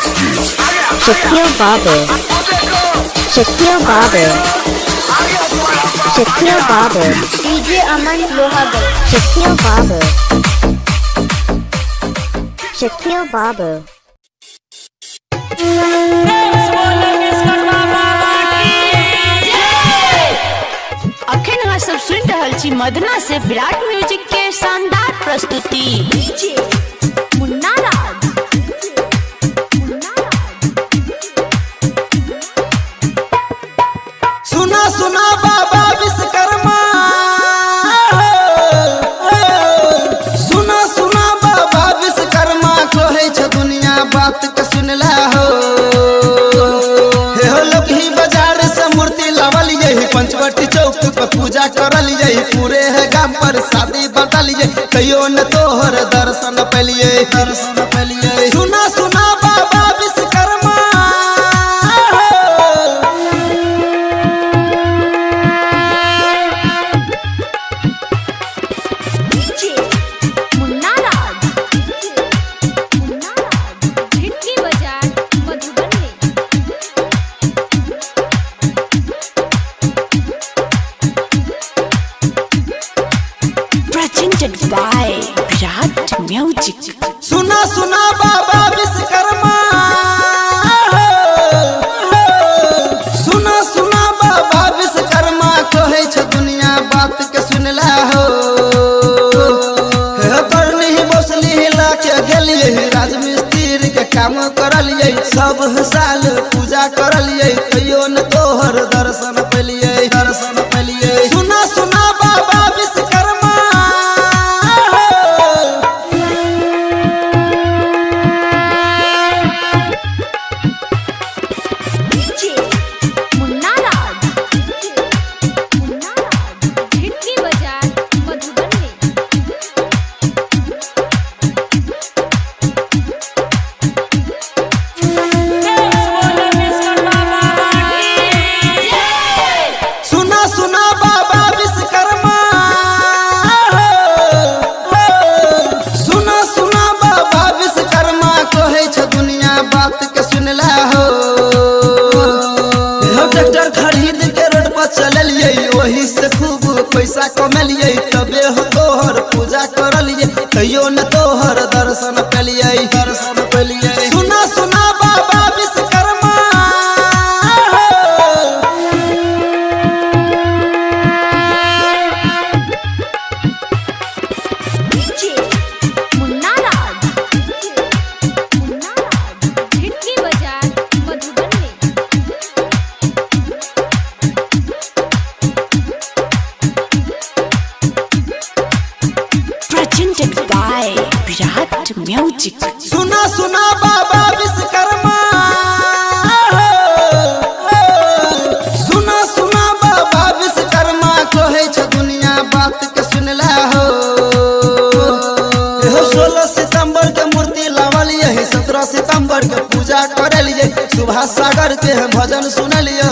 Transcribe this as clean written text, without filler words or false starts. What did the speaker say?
Shaquille Barber, Shaquille Barber, Shaquille Barber, DJ Aman Lohagar, Shaquille Barber, Shaquille Barber. अखन अहाँ सब सुन रहल छी मदना से विराट म्यूजिक के शानदार प्रस्तुति डीजे मुन्ना राज। सुना सुना बाबा विश्वकर्मा, सुना सुना बाबा विश्वकर्मा कहे छ दुनिया बात के सुनला हो। हे हो लोग ही बाजार से मूर्ति लावल यही पंचवटी चौक पर पूजा करल यही पूरे है गांव पर शादी बदल यही कहियो न तोहर दर्शन पलिए दर्शन पलिए। सुना सुना बाबा विश्वकर्मा, डीजे मुन्ना राज, मुन्ना राज झिटकी बाजार Madhubani. Presented by Virat Music. सुना सुना बाबा विश्वकर्मा, सुना सुना बाबा विश्वकर्मा कहे छ दुनिया बात के सुनला हो। हे करनी बसली हिला के गेलिए राजमिस्त्री के काम करलिए सब साल पूजा करलिए कहियो न तोहर दर्शन पलिए दर्शन पलिए। सुना सुना बाबा विश्वकर्मा, डीजे मुन्ना राज, मुन्ना राज झिटकी बाजार मधुबनी। सुना सुना बाबा विश्वकर्मा, सुना सुना बाबा विश्वकर्मा कहे छ दुनिया बात के सुनला हो। हम ट्रैक्टर खरीद के रोड पर चललिए वही से खूब पैसा कमलिए तबे हो तोहर पूजा करलिए कहियो न तोहर दर्शन पलिए दर्शन पलिए। सुना सुना बाबा विश्वकर्मा, डीजे मुन्ना राज, मुन्ना राज झिटकी बाजार Madhubani. Presented by Virat Music. सुना सुना बाबा विश्वकर्मा, सुना सुना बाबा विश्वकर्मा कहे छ दुनिया बात के सुनला हो। 16 सितंबर के मूर्ति लावल यही 17 सितंबर के पूजा करलिए सुभाष सागर के भजन सुनलिए